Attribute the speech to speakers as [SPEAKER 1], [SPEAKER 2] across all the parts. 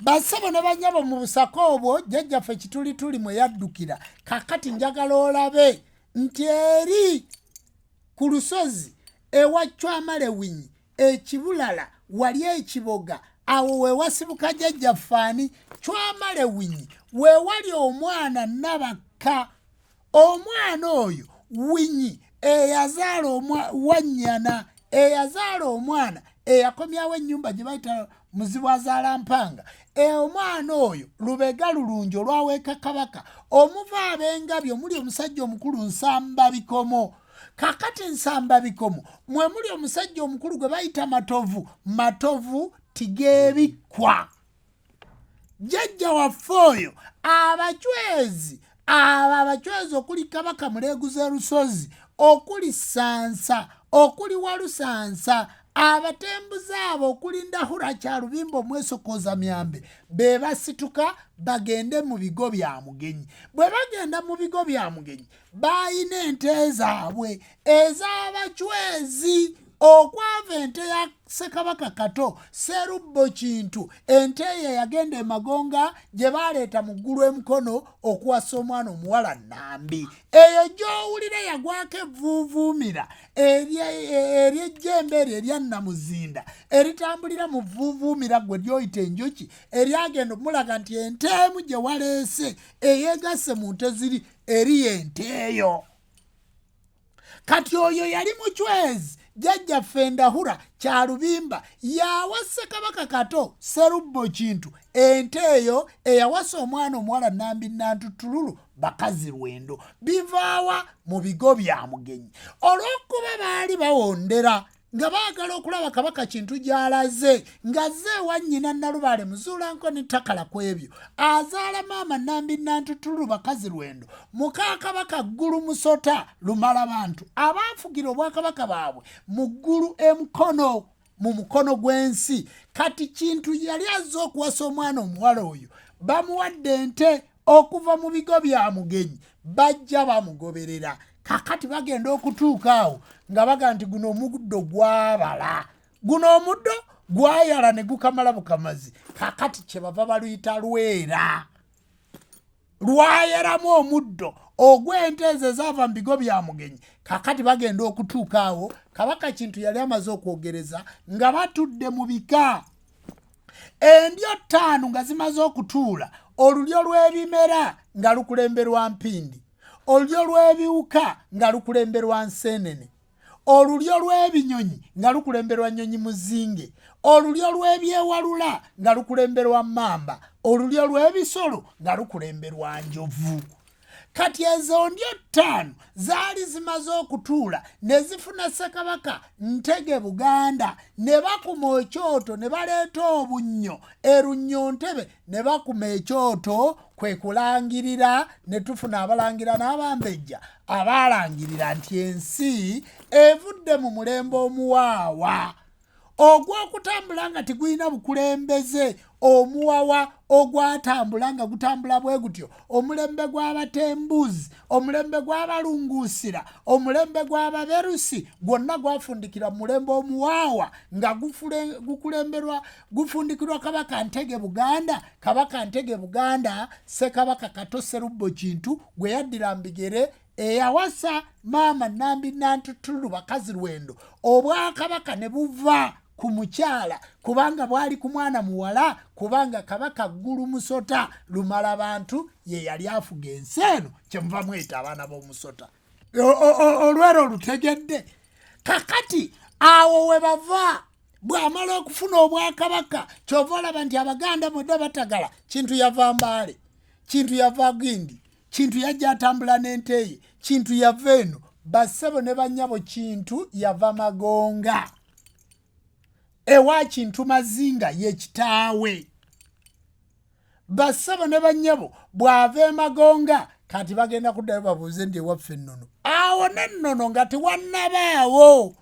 [SPEAKER 1] Basabo ne banyabo mu busako obwo jjajjaffe kituli mwe yaddukira. Kakati njagala olabe nti eri ku lusozi ewa Chwamalewinyi ekibulala wali ekiboga awo we wasibuka jjajjaffe ani Chwamalewinyi we wali omwana Nabakka. Omwana oyo Winyi eyazaala Wannyana eyazaala omwana eyakomyawo ennyumba gye bayita Muzibwazaala Mpanga. Omwana oyo Lubega Lulungi olwaweeka Kabaka omuva ab'Engabi omuli omusajja omukulu Nsamba Bikomo. Kakati Nsamba Bikomo mwe muli omusajja omukulu gwe bayita Matovu Tigeebikkwa. Jjajja waffe oyo abachwezi okuli Kabaka Muleeguza Lusozi okuli Sansa okuli Walusansa abatembuzi abo okuli Ndahura Kyalubimba Omwesokoza Myambe be basituka bagende mu bigo bya mugenyi. Bwe bagenda mu bigo bya mugenyi bayina ente zaabwe ez'abachwezi okwava ente ya Ssekabaka Kato Sserubbo Kintu ente ye yagenda Magonga gye baleeta mu ggulu emukono okuwasa omwana omuwala Nambi. Eyo gy'owulira yagwako evvuuvuumira ery'ejjembe eryo erya Namuzinda eritambulira mu vvuuvuumira gwe lyoyita enjoki eryagenda omulaga nti ente emu gye waleese eyeegasse mu nte ziri eri ente eyo. Kati oyo yali muchwezi jjajjaffe Ndahura Kyalubimba yawa Ssekabaka Kato Sserubbo Kintu ente eyo eyawasa omwana omuwala Nambi Nantutululu bakazi Lwendo. Bivaawa mu bigo bya mugenyi olw'okuba baali bawondera nga baagala okulaba Kabaka Kintu gy'alaze ng'azze ewa nnyina Nalubaale Muzuulankoni Takala kw'ebyo azaala maama Nambi Nantutululu bakazi Lwendo muka Kabaka Ggulu Musota Lumala Bantu abaafugira obwakabaka baabwe mu ggulu emukono mu mukono gw'ensi. Kati Kintu yali azze okuwasa omwana omuwala oyo bamuwadde ente okuva mu bigo bya mugenyi bajja bamugoberera. Kakati bagenda okutuuka awo nga baga nti guno omuddo gwabala guno omuddo gwayala ne gukamala bukamazi. Kakati kyebava baluyita lwera lwayeramu omuddo ogw'ente ezo ezaava mu bigo bya mugenyi. Kakati bagenda okutuuka awo Kabaka Kintu yali amaze okwogereza nga batudde mu bika endyo 5 nga zimaze okutuula olulyo lw'ebimera nga lukulemberwa Mpindi, olulyo lw'ebiwuka nga lukulemberwa Nseenene, olulyo lw'ebinyonyi nga lukulemberwa Nnyonyi Muzinge, olulyo lw'ebyewalula nga lukulemberwa Mamba, olulyo lw'ebisolo nga lukulemberwa Njovu. Kati ezo ndyo 5 zaali zimaze okutuula ne zifuna Ssekabaka Ntege Buganda ne bakuma ekyoto ne baleeta obunnyo erunnyo Ntebe ne bakuma ekyoto kwe kulangirira ne tufuna abalangira n'abambejja abaalangirira nti ensi evudde mu mulembe omuwaawa ogw'okutambula nga tigulina bukulembeze omuwawa ogwatambula nga gutambula bwe gutyo omulembe gw'abatembuzi omulembe gw'abalunguusira omulembe gw'ababerusi gwonna gwafundikira mu mulembe omuwaawa nga gufundikirwa Kabaka Ntege Buganda. Kabaka Ntege Buganda Ssekabaka Kato Sserubbo Kintu gwe yaddira mbigere eyawasa maama Nambi Nantutululu bakazi Lwendo obwakabaka ne buva ku mukyala kubanga bwali ku mwana muwala kubanga Kabaka Ggulu Musota Lumala Bantu ye yali afuga ensi eno kyemuva mweta abaana b'omusota. Olwero lutegedde. Kakati awo we bava bw'amala okufuna obwakabaka kyova olaba nti Abaganda mwedda batagala Kintu yava Mbaale, Kintu yava Gindi, Kintu yajja atambula n'ente ye, Kintu yava eno bassebo ne bannyabo Kintu yava Magonga ewa Kintu Mazinga ye kitaawe. Bassebo ne bannyabo bw'ava Magonga kati bagenda kuddayo babuuze nti ewaffe ennono awo n'ennono nga tewannabaawo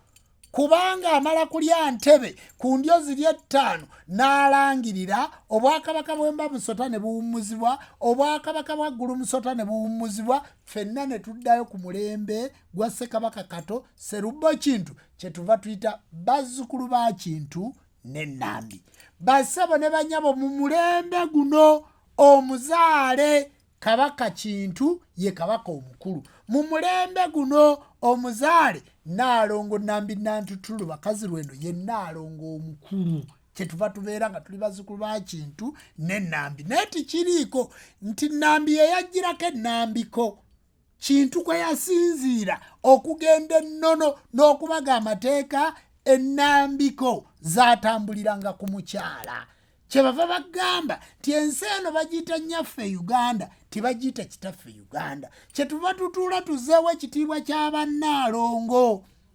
[SPEAKER 1] kubanga amala kulya Ntebe ku ndyo ziri 5 n'alangirira obwakabaka bw'Emba Musota ne buwummuzibwa obwakabaka bwa Ggulu Musota ne buwummuzibwa ffenna ne tuddayo ku mulembe gwa Ssekabaka Kato Sserubbo Kintu kye tuva tuyita bazzukulu ba Kintu ne Nambi. bassebo ne banyabo mu mulembe guno omuzaale kabaka Kintu ye kabaka omukulu. Mu mulembe guno omuzaale Nnaalongo Nambi Nantutulu bakazi lweno ye Nnaalongo omukulu. Kyetuva tubeera nga tuli bazzukulu ba Kintu ne Nambi. Naye tikiriiko nti Nambi ye yagirako ennambiko. Kintu kwe yasinziira okugenda ennono n'okubaga amateeka ennambiko zaatambuliranga ku mukyala. Kyebava bagamba nti ensi eno bagiyita nnyaffe Uganda, tibagiyita kitaffe Uganda. Kyetuva tutuula tuzzeewo ekitiibwa ky'Abannaalongo.